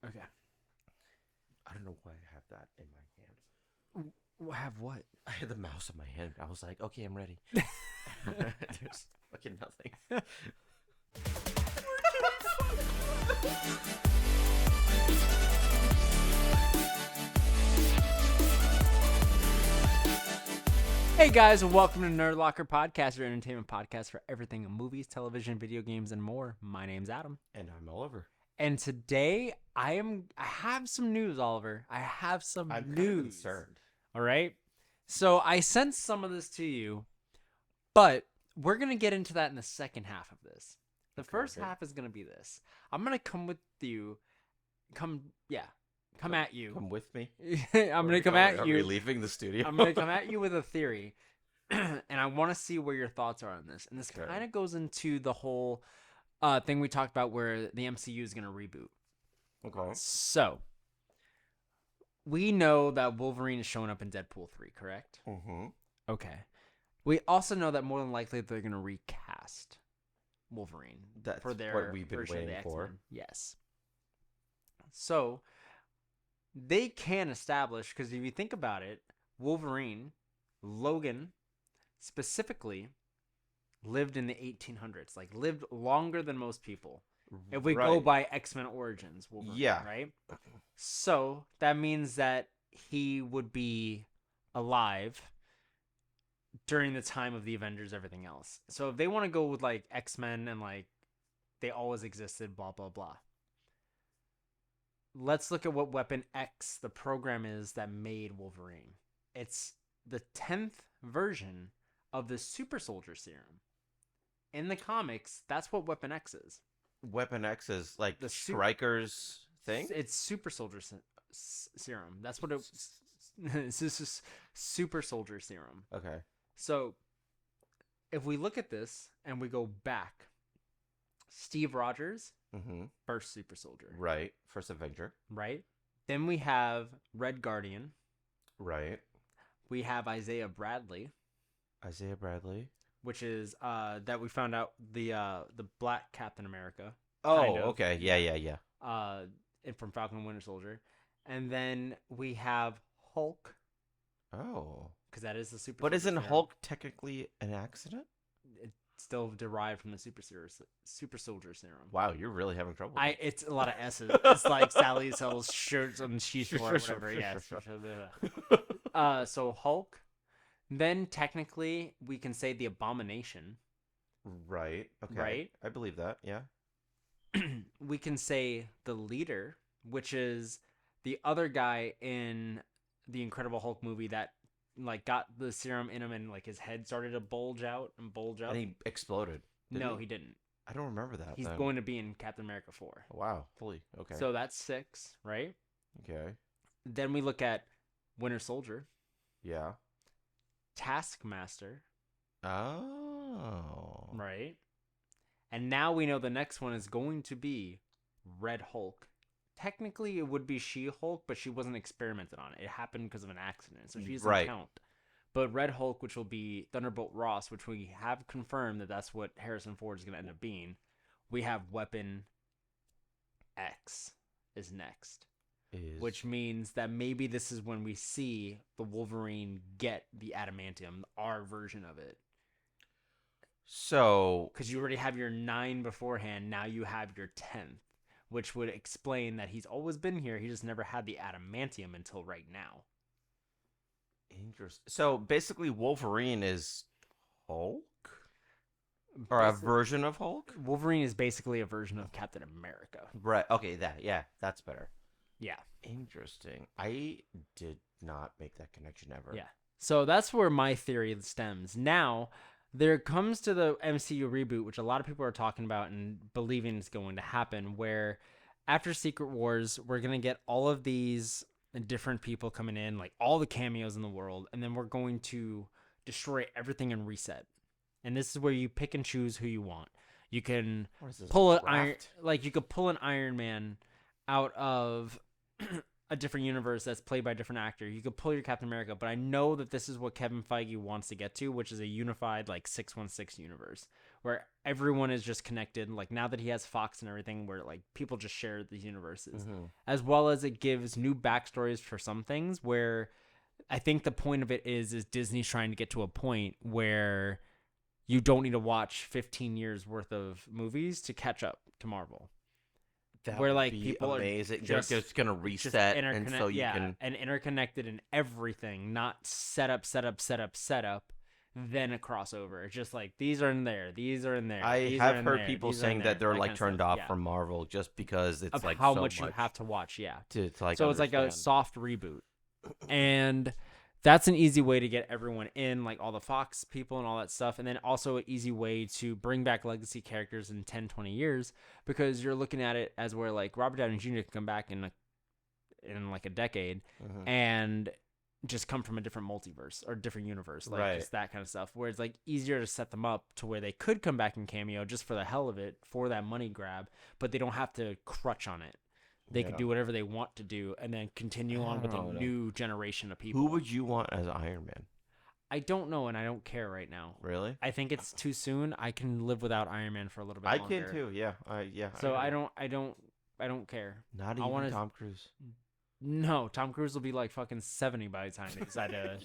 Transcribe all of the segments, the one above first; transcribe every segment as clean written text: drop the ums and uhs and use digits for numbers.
Okay. I don't know why I have that in my hand. Have what? I had the mouse in my hand. I was like, okay, I'm ready. There's fucking nothing. Hey guys, and welcome to Nerd Locker Podcast, your entertainment podcast for everything movies, television, video games, and more. My name's Adam, And I'm Oliver. and today I have some news, Oliver. I have some I'm news. kind of concerned. All right. So I sent some of this to you, but we're gonna get into that in the second half of this. The first half is gonna be this. I'm gonna come at you. Come at you. Come with me. I'm gonna come at Are you. we leaving the studio? I'm gonna come at you with a theory, and I want to see where your thoughts are on this. And this Okay. kind of goes into the whole thing we talked about, where the MCU is gonna reboot. Okay. So we know that Wolverine is showing up in Deadpool 3, correct? Mm-hmm. Okay. We also know that more than likely they're gonna recast Wolverine That's for their what we've been version of the waiting for. X-Men. Yes. So they can establish, because if you think about it, Wolverine, Logan, specifically, lived in the 1800s, like lived longer than most people. If we go by X-Men Origins, Wolverine, Yeah. right? So that means that he would be alive during the time of the Avengers, everything else. So if they want to go with like X-Men and like they always existed, blah, blah, blah. Let's look at what Weapon X, the program is that made Wolverine. It's the 10th version of the Super Soldier Serum. In the comics, that's what Weapon X is. Weapon X is like The Stryker's thing? It's Super Soldier Serum. That's what it's just Super Soldier Serum. Okay. So if we look at this and we go back, Steve Rogers, Mm-hmm. first Super Soldier. Right. First Avenger. Right? Then we have Red Guardian. Right. We have Isaiah Bradley, Isaiah Bradley. which is that we found out the Black Captain America. Oh, kind of. okay. Yeah. And from Falcon and Winter Soldier. And then we have Hulk, Oh. because that is the Super But Soldier isn't Serum. Hulk technically an accident? It's still derived from the Super Soldier Serum. Wow, you're really having trouble. It's a lot of S's. It's like Sally sells shirts on She's or whatever. Yeah. So Hulk. Then technically we can say the Abomination. Right. Okay. Right? I believe that. Yeah. We can say the Leader, which is the other guy in the Incredible Hulk movie that like got the serum in him and like his head started to bulge out. And he exploded. No, he didn't. I don't remember that. He's then. going to be in Captain America 4. Wow. Fully. Okay. So that's 6, right? Okay. Then we look at Winter Soldier, Yeah. Taskmaster, Oh. right? And now we know the next one is going to be Red Hulk. Technically, it would be She-Hulk, but she wasn't experimented on. It happened because of an accident, so she doesn't count. But Red Hulk, which will be Thunderbolt Ross, which we have confirmed that that's what Harrison Ford is going to end up being. We have Weapon X is next. Which means that maybe this is when we see the Wolverine get the adamantium, our version of it. So, because you already have your 9 beforehand, now you have your 10th, which would explain that he's always been here. He just never had the adamantium until right now. interesting. So basically, Wolverine is Hulk, or a version of Hulk. Wolverine is basically a version of Captain America. Right. Okay. That's better. Yeah. Interesting. I did not make that connection ever. Yeah. So that's where my theory stems. Now, there comes to the MCU reboot, which a lot of people are talking about and believing is going to happen, where after Secret Wars, we're going to get all of these different people coming in, like all the cameos in the world, and then we're going to destroy everything and reset. And this is where you pick and choose who you want. You can pull you could pull an Iron Man out of a different universe that's played by a different actor. You could pull your Captain America, but I know that this is what Kevin Feige wants to get to, which is a unified like 616 universe, where everyone is just connected. Like now that he has Fox and everything, where like people just share these universes, as well as it gives new backstories for some things. Where I think the point of it is Disney's trying to get to a point where you don't need to watch 15 years worth of movies to catch up to Marvel. That where would like be people amazing. are They're just gonna reset, and so you can. and interconnected in everything, not set up, then a crossover. It's just like these are in there, these are in there. I these have are in heard there, people these are in saying there, that they're like kind of turned stuff. off Yeah. from Marvel just because it's Of like how so much you have to watch. Yeah. to like. So it's like a understand. soft reboot, and that's an easy way to get everyone in, like all the Fox people and all that stuff. And then also an easy way to bring back legacy characters in 10, 20 years, because you're looking at it as where like Robert Downey Jr. can come back in like a decade and just come from a different multiverse or different universe, like just that kind of stuff, where it's like easier to set them up to where they could come back in cameo just for the hell of it, for that money grab, but they don't have to crutch on it. They could do whatever they want to do and then continue on with a new generation of people. Who would you want as Iron Man? I don't know, and I don't care right now. Really? I think it's too soon. I can live without Iron Man for a little bit longer. I can too. Yeah. So I don't care. Not even Tom Cruise. No, Tom Cruise will be like fucking 70 by the time they decide to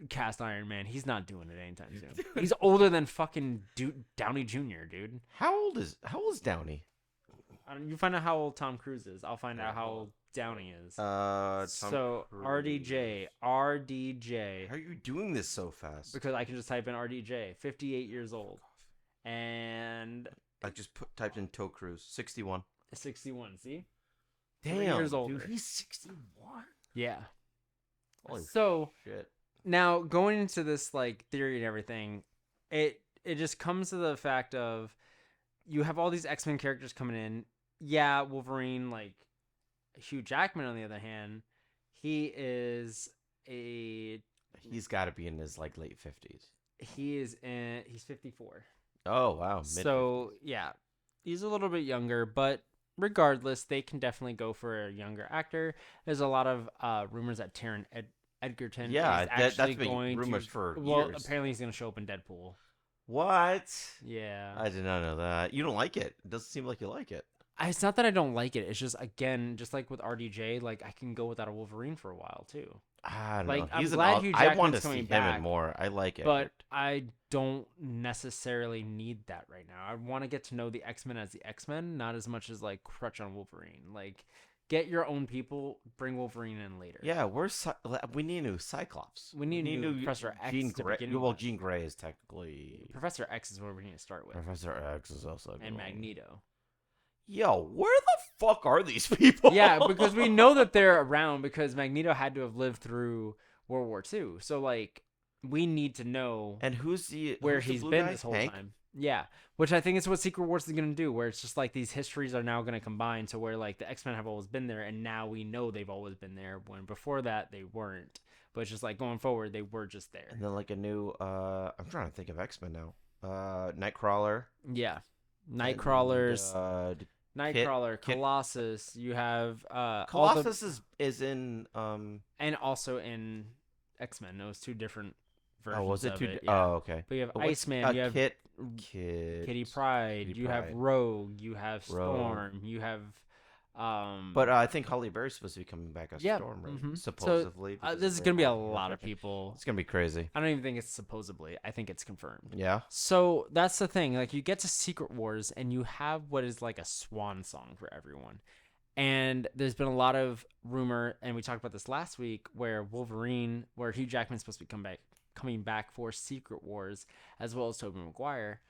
cast Iron Man. He's not doing it anytime soon. He's older than fucking Downey Jr., dude. How old is Downey? You find out how old Tom Cruise is. I'll find out how old Downey is. So Cruise. RDJ. How are you doing this so fast? Because I can just type in RDJ. 58 years old. And I just typed in Toe Cruise. 61. 61, see? Damn, 3 years older. Dude, he's 61. Yeah. Holy shit. Now going into this like theory and everything, it just comes to the fact of you have all these X-Men characters coming in. Yeah, Wolverine, like Hugh Jackman on the other hand, he's got to be in his like late 50s. He's 54. Oh, wow. So, yeah. He's a little bit younger, but regardless, they can definitely go for a younger actor. There's a lot of rumors that Taron Egerton is actually going rumors for well, years. apparently he's going to show up in Deadpool. What? Yeah. I did not know that. You don't like it. It doesn't seem like you like it. It's not that I don't like it. It's just, again, just like with RDJ, like I can go without a Wolverine for a while too. I don't like, know. I'm glad Hugh Jackman's I want to see coming him back, in more. I like it. But I don't necessarily need that right now. I want to get to know the X-Men as the X-Men, not as much as like crutch on Wolverine. Like, get your own people, bring Wolverine in later. Yeah, we need a new Cyclops. We need a new Professor X. Jean Grey. Well, Jean Grey is technically... Professor X is where we need to start with. Professor X is also... And Magneto. Yo, where the fuck are these people? Yeah, because we know that they're around because Magneto had to have lived through World War II. So, like, we need to know and who's where he's been this whole time. Yeah, which I think is what Secret Wars is going to do, where it's just like these histories are now going to combine to where like the X-Men have always been there, and now we know they've always been there, when before that they weren't. But it's just like going forward, they were just there. And then like a new, I'm trying to think of X-Men now. Nightcrawler. Yeah. Nightcrawlers. Nightcrawler, Kit. Colossus. You have Colossus is in and also in X-Men. Those two different versions. Oh, was it of two? it, yeah. Oh, okay. But you have Iceman. You have Kitty Pryde. You have Rogue. You have Storm. You have. But I think Halle Berry's supposed to be coming back as Storm, right? Supposedly. So, this is gonna be a lot of people. It's gonna be crazy. I don't even think it's supposedly. I think it's confirmed. Yeah. So that's the thing. Like, you get to Secret Wars and you have what is like a swan song for everyone. And there's been a lot of rumor, and we talked about this last week, where Hugh Jackman's supposed to be coming back for Secret Wars, as well as Tobey Maguire,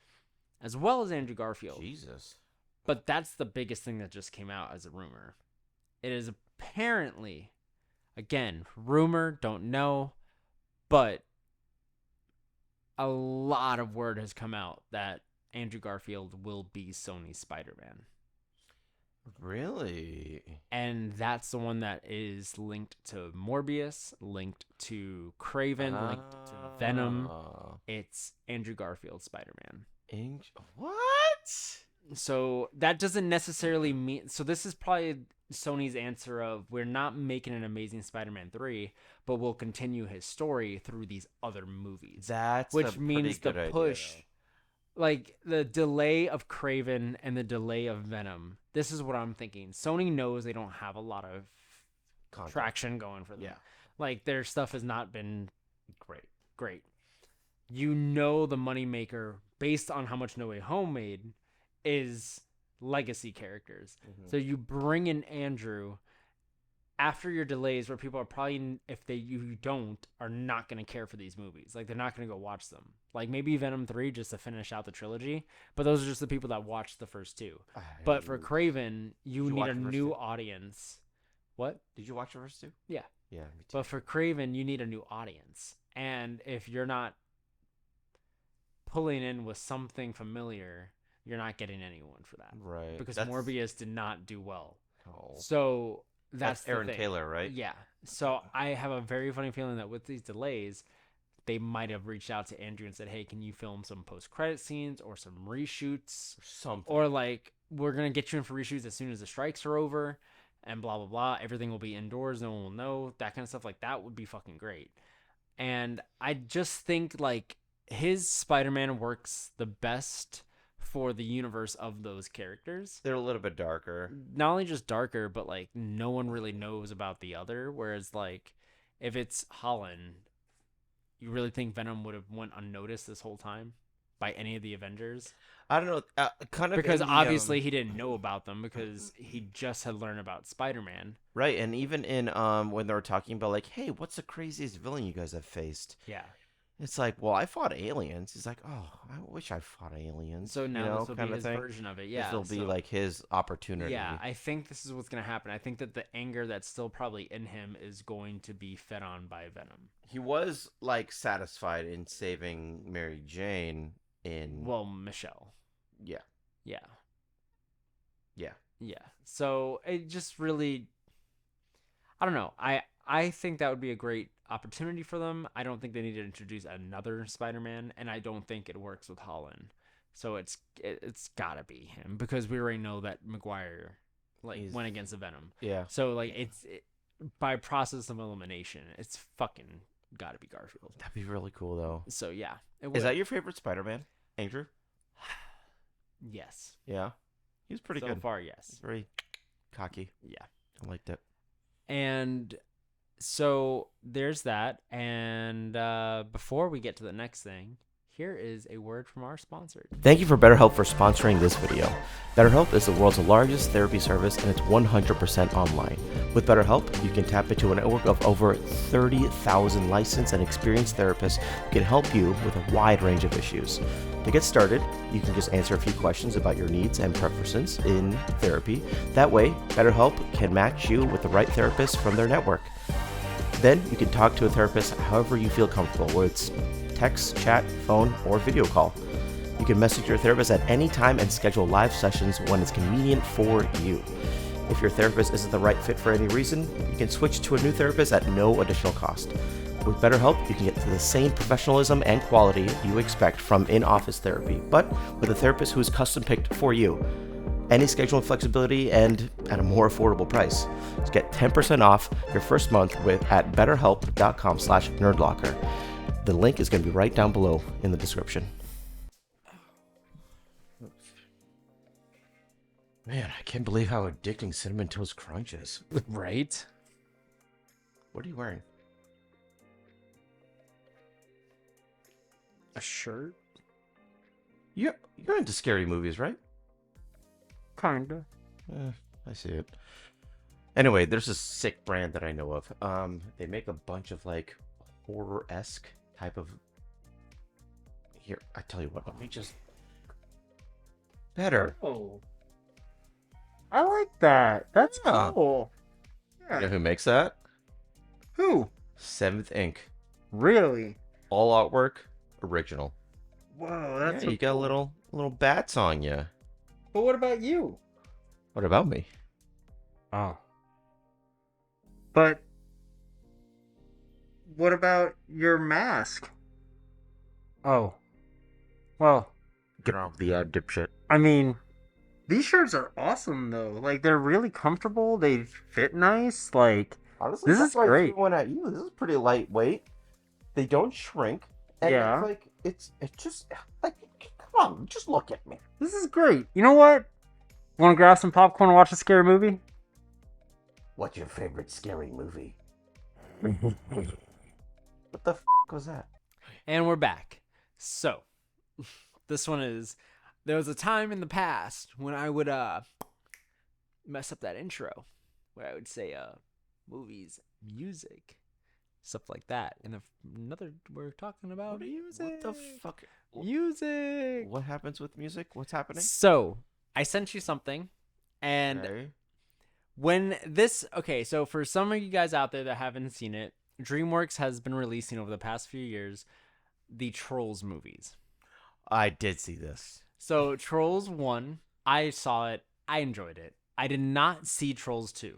as well as Andrew Garfield. Jesus. But that's the biggest thing that just came out as a rumor. It is apparently, again, rumor, don't know, but a lot of word has come out that Andrew Garfield will be Sony's Spider-Man. Really? And that's the one that is linked to Morbius, linked to Craven, linked to Venom. It's Andrew Garfield Spider-Man. What? So that doesn't necessarily mean... So this is probably Sony's answer of, we're not making an Amazing Spider-Man 3, but we'll continue his story through these other movies. That's which means the push... idea, like the delay of Craven and the delay of Venom. This is what I'm thinking. Sony knows they don't have a lot of Content. traction going for them. Yeah. Like their stuff has not been Great. great. You know the moneymaker based on how much No Way Home made is legacy characters. Mm-hmm. So you bring in Andrew after your delays where people are probably, if you don't, are not going to care for these movies. Like they're not going to go watch them. Like maybe Venom 3 just to finish out the trilogy, but those are just the people that watched the first two. But for Craven, you need a new audience. What? Did you watch the first two? Yeah. Yeah, me too. But for Craven, you need a new audience. And if you're not pulling in with something familiar, you're not getting anyone for that. Right. Because Morbius did not do well. Oh. So that's Aaron the thing. Taylor, right? Yeah. So I have a very funny feeling that with these delays, they might have reached out to Andrew and said, hey, can you film some post-credit scenes or some reshoots? Something. Or like, we're going to get you in for reshoots as soon as the strikes are over and blah, blah, blah. Everything will be indoors. No one will know. That kind of stuff. Like, that would be fucking great. And I just think, like, his Spider-Man works the best for the universe of those characters. They're a little bit darker. Not only just darker, but like no one really knows about the other. Whereas like if it's Holland, you really think Venom would have went unnoticed this whole time by any of the Avengers? I don't know. Kind of because obviously he didn't know about them because he just had learned about Spider-Man. Right, and even in when they were talking about like, hey, what's the craziest villain you guys have faced? Yeah. It's like, well, I fought aliens. He's like, oh, I wish I fought aliens. So now this will be his version of it. Yeah. This will be like his opportunity. Yeah, I think this is what's going to happen. I think that the anger that's still probably in him is going to be fed on by Venom. He was like satisfied in saving Mary Jane in... Well, Michelle. Yeah. Yeah. Yeah. Yeah. So it just really... I don't know. I think that would be a great opportunity for them. I don't think they need to introduce another Spider-Man, and I don't think it works with Holland. So it's gotta be him because we already know that Maguire went against the Venom. Yeah. So like by process of elimination, it's fucking gotta be Garfield. That'd be really cool though. So yeah, is that your favorite Spider-Man, Andrew? Yes. Yeah. He was pretty good so far. Yes. Very cocky. Yeah. I liked it. And so there's that. And before we get to the next thing, here is a word from our sponsor. Thank you for BetterHelp for sponsoring this video. BetterHelp is the world's largest therapy service, and it's 100% online. With BetterHelp, you can tap into a network of over 30,000 licensed and experienced therapists who can help you with a wide range of issues. To get started, you can just answer a few questions about your needs and preferences in therapy. That way, BetterHelp can match you with the right therapist from their network. Then you can talk to a therapist however you feel comfortable, whether it's text, chat, phone, or video call. You can message your therapist at any time and schedule live sessions when it's convenient for you. If your therapist isn't the right fit for any reason, you can switch to a new therapist at no additional cost. With BetterHelp, you can get the same professionalism and quality you expect from in-office therapy, but with a therapist who is custom-picked for you. Any scheduling flexibility and at a more affordable price. Just get 10% off your first month at betterhelp.com/nerdlocker. The link is going to be right down below in the description. Man, I can't believe how addicting Cinnamon Toast Crunch is. Right? What are you wearing? A shirt? You're into scary movies, right? Kinda. I see it. Anyway, there's a sick brand that I know of. They make a bunch of like horror-esque type of... Here, I tell you what, let me just... Better. Oh. I like that. That's cool. You know who makes that? Who? 7th Ink. Really? All artwork, original. Whoa, that's you got little bats on you. But what about you? What about me? Oh. But what about your mask? Oh. Well, Get off the dipshit. I mean, these shirts are awesome though. Like they're really comfortable. They fit nice. Like Honestly, this is great. One at you. This is pretty lightweight. They don't shrink. And Yeah. it's just like Come on, just look at me. This is great. You know what? Want to grab some popcorn and watch a scary movie? What's your favorite scary movie? What the f*** was that? And we're back. So, this one is... There was a time in the past when I would mess up that intro. Where I would say movies, music, stuff like that. And we're talking about music. What the fuck? Music. What happens with music? What's happening? So, I sent you something. And Okay. so for some of you guys out there that haven't seen it, DreamWorks has been releasing over the past few years the Trolls movies. I did see this. So Trolls 1, I saw it. I enjoyed it. I did not see Trolls 2.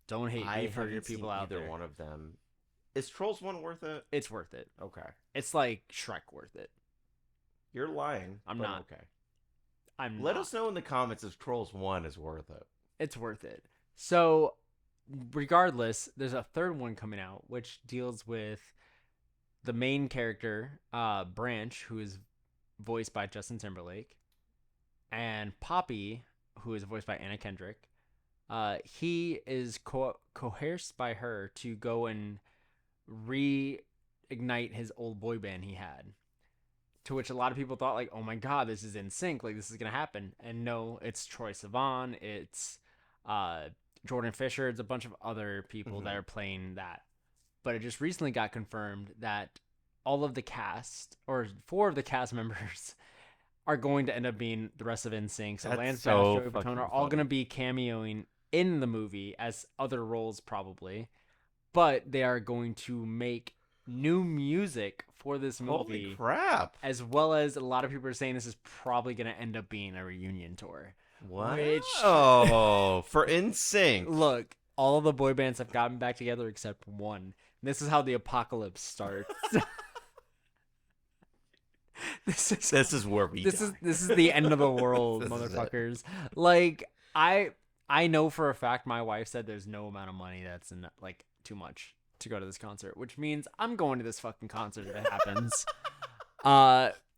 Don't hate me for your people out there. Either one of them. Is Trolls 1 worth it? It's worth it. Okay. It's like Shrek worth it. You're lying. I'm but not. Okay. Let us know in the comments if Trolls 1 is worth it. It's worth it. So, regardless, there's a third one coming out, which deals with the main character, Branch, who is voiced by Justin Timberlake, and Poppy, who is voiced by Anna Kendrick. He is coerced by her to go and reignite his old boy band he had. To which a lot of people thought, like, oh my god, this is in sync, like this is gonna happen. And no, it's Troye Sivan, it's Jordan Fisher, it's a bunch of other people that are playing that. But it just recently got confirmed that all of the cast, or 4 of the cast members, are going to end up being the rest of NSYNC. So Lance Bass, Joey Fatone are all going to be cameoing in the movie as other roles probably. But they are going to make new music for this movie. Holy crap. As well as a lot of people are saying this is probably going to end up being a reunion tour. What? Which... Oh, for NSYNC. Look, all of the boy bands have gotten back together except one. This is how the apocalypse starts. This is where we die. This is the end of the world, motherfuckers. Like, I know for a fact my wife said there's no amount of money that's like too much to go to this concert, which means I'm going to this fucking concert if it happens.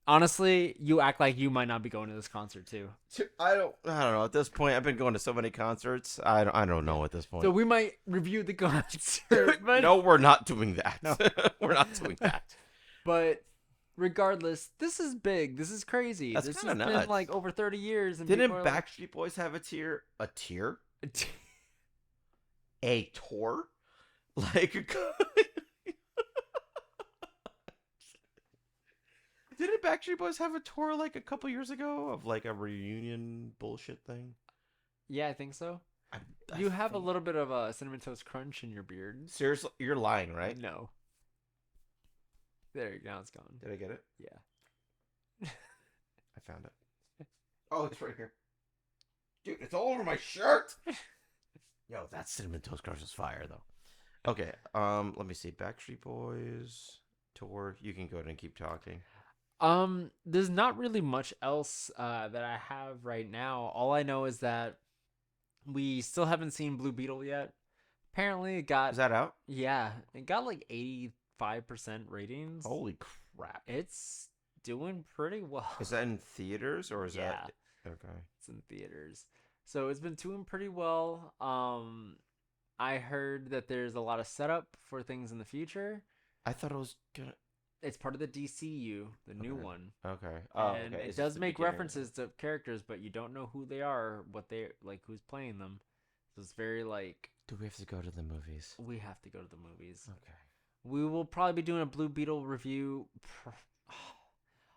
Honestly, you act like you might not be going to this concert too. I don't know. At this point, I've been going to so many concerts. I don't know at this point. So we might review the concert. But... No, we're not doing that. No. We're not doing that. But regardless, this is big. This is crazy. That's this kind has of nuts. been like over 30 years. And didn't Backstreet Boys have a tier? A tour? Like, didn't Backstreet Boys have a tour like a couple years ago of like a reunion bullshit thing? Yeah, I think so. You have a little bit of a Cinnamon Toast Crunch in your beard. Seriously? You're lying, right? No. There, now it's gone. Did I get it? Yeah. I found it. Oh, it's right here. Dude, it's all over my shirt! Yo, that Cinnamon Toast Crunch is fire, though. Okay, let me see. Backstreet Boys tour. You can go ahead and keep talking. There's not really much else that I have right now. All I know is that we still haven't seen Blue Beetle yet. Apparently it got... Is that out? Yeah, it got like 85% ratings. Holy crap. It's doing pretty well. Is that in theaters or is that... Okay. It's in theaters. So it's been doing pretty well. I heard that there's a lot of setup for things in the future. I thought it was gonna... It's part of the DCU, the new one. Okay. And it does make references to characters, but you don't know who they are, what they like, who's playing them. So it's very like... Do we have to go to the movies? We have to go to the movies. Okay. We will probably be doing a Blue Beetle review.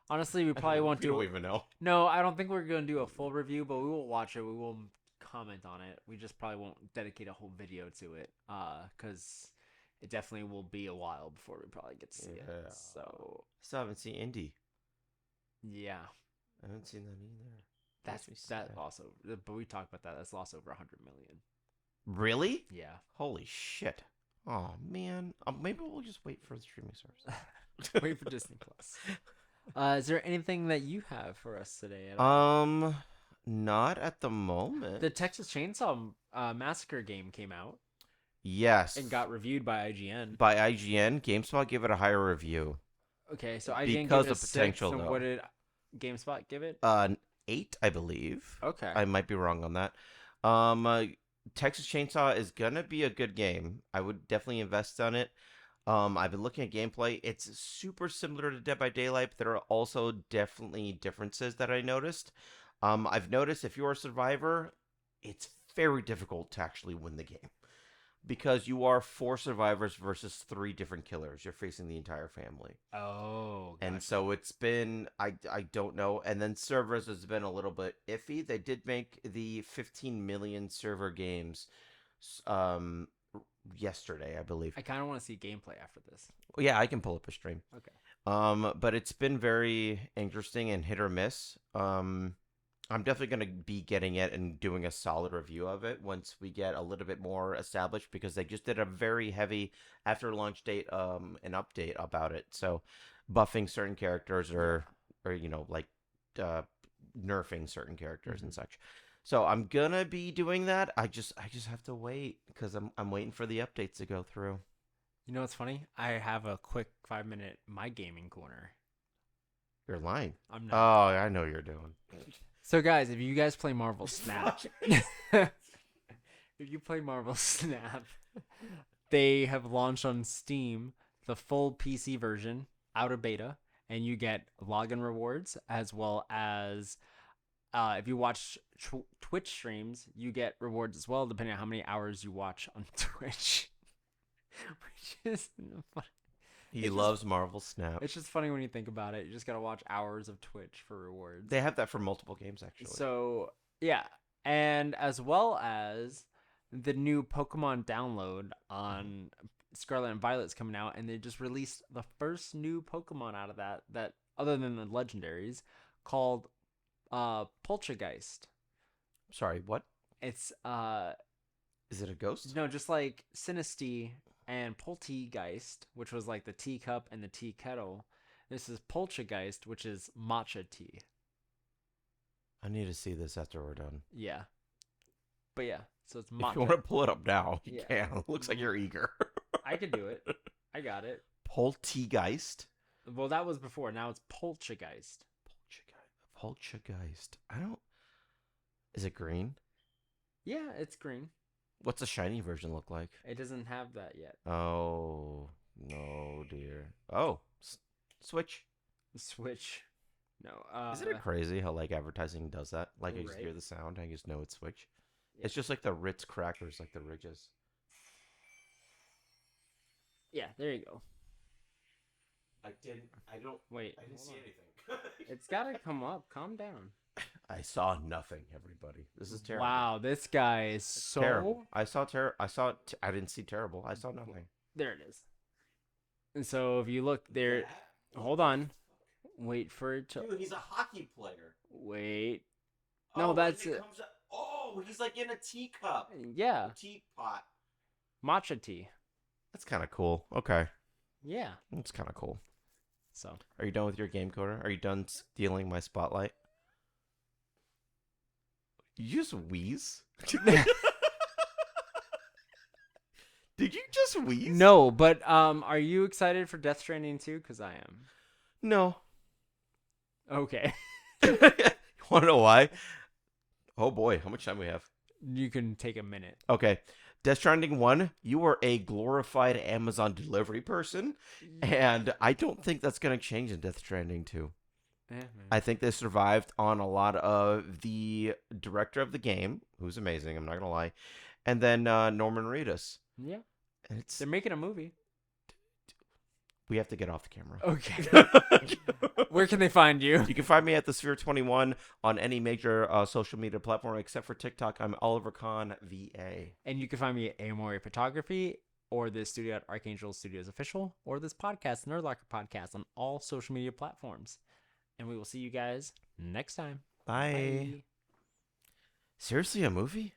Honestly, we probably won't do... We don't even know. No, I don't think we're going to do a full review, but we will watch it. We will comment on it. We just probably won't dedicate a whole video to it, because it definitely will be a while before we probably get to see it. So Still haven't seen Indie. Yeah, I haven't seen that either. That also, but we talked about that. That's lost over 100 million. Really? Yeah. Holy shit. Oh man. Maybe we'll just wait for the streaming service. Wait for Disney Plus. Is there anything that you have for us today? At all? Not at the moment. The Texas Chainsaw Massacre game came out. Yes. And got reviewed by IGN. By IGN, GameSpot gave it a higher review. Okay, so IGN because gave it of potential, 6, and though. what did GameSpot give it? 8, I believe. Okay. I might be wrong on that. Texas Chainsaw is gonna be a good game. I would definitely invest on it. I've been looking at gameplay. It's super similar to Dead by Daylight, but there are also definitely differences that I noticed. I've noticed if you're a survivor, it's very difficult to actually win the game because you are 4 survivors versus 3 different killers. You're facing the entire family. Oh, And gotcha. so it's been, I don't know. And then servers has been a little bit iffy. They did make the 15 million server games um, yesterday, I believe. I kind of want to see gameplay after this. Yeah, I can pull up a stream. Okay. But it's been very interesting and hit or miss. I'm definitely going to be getting it and doing a solid review of it once we get a little bit more established because they just did a very heavy after launch date an update about it. So buffing certain characters or like nerfing certain characters and such. So I'm going to be doing that. I just have to wait cuz I'm waiting for the updates to go through. You know what's funny? I have a quick 5-minute my gaming corner. You're lying. I'm Oh, not. I know what you're doing. So guys, if you guys play Marvel Snap, if you play Marvel Snap, they have launched on Steam the full PC version out of beta, and you get login rewards as well as if you watch Twitch streams, you get rewards as well, depending on how many hours you watch on Twitch. Which is funny. He loves Marvel Snap. It's just funny when you think about it. You just gotta watch hours of Twitch for rewards. They have that for multiple games, actually. So yeah, and as well as the new Pokemon download on Scarlet and Violet's coming out, and they just released the first new Pokemon out of that other than the legendaries called Poltergeist. Sorry, what? It's Is it a ghost? no, just like Sinistea and Poltergeist, which was like the teacup and the tea kettle. This is Poltergeist, which is matcha tea. I need to see this after we're done. Yeah. But yeah, so it's matcha. If you want to pull it up now, you Yeah. can. It looks like you're eager. I could do it. I got it. Poltergeist? Well, that was before. Now it's Poltergeist. Poltergeist. I don't... Is it green? Yeah, it's green. What's the shiny version look like? It doesn't have that yet. Oh, no, dear. Oh, Switch. Switch. No. Isn't it crazy how like advertising does that? Like I just Right. hear the sound, I just know it's Switch. Yeah. It's just like the Ritz crackers, like the Ridges. Yeah, there you go. I didn't Wait. see hold on. anything. It's gotta come up. Calm down. I saw nothing, everybody. This is terrible. Wow, this guy is so Terrible. I didn't see terrible. I saw nothing. There it is. And so if you look there, hold on. Wait for it to. Dude, he's a hockey player. Wait. No, that's it. Oh, he's like in a teacup. Yeah, A teapot. matcha tea. That's kind of cool. Okay. Yeah. That's kind of cool. So Are you done with your game coder? Are you done stealing my spotlight? You just wheeze? Did you just wheeze? no, but are you excited for Death Stranding 2? Because I am. No. Okay. You want to know why? Oh boy, how much time we have? You can take a minute. Okay. Death Stranding 1, you are a glorified Amazon delivery person, and I don't think that's going to change in Death Stranding 2. I think they survived on a lot of the director of the game, who's amazing, I'm not going to lie, and then Norman Reedus. Yeah. And They're making a movie. we have to get off the camera. Okay. Where can they find you? You can find me at the Sphere 21 on any major social media platform except for TikTok. I'm Oliver Kahn VA. And you can find me at Amori Photography or this studio at Archangel Studios Official or this podcast, Nerd Locker Podcast, on all social media platforms. And we will see you guys next time. Bye. Seriously, a movie?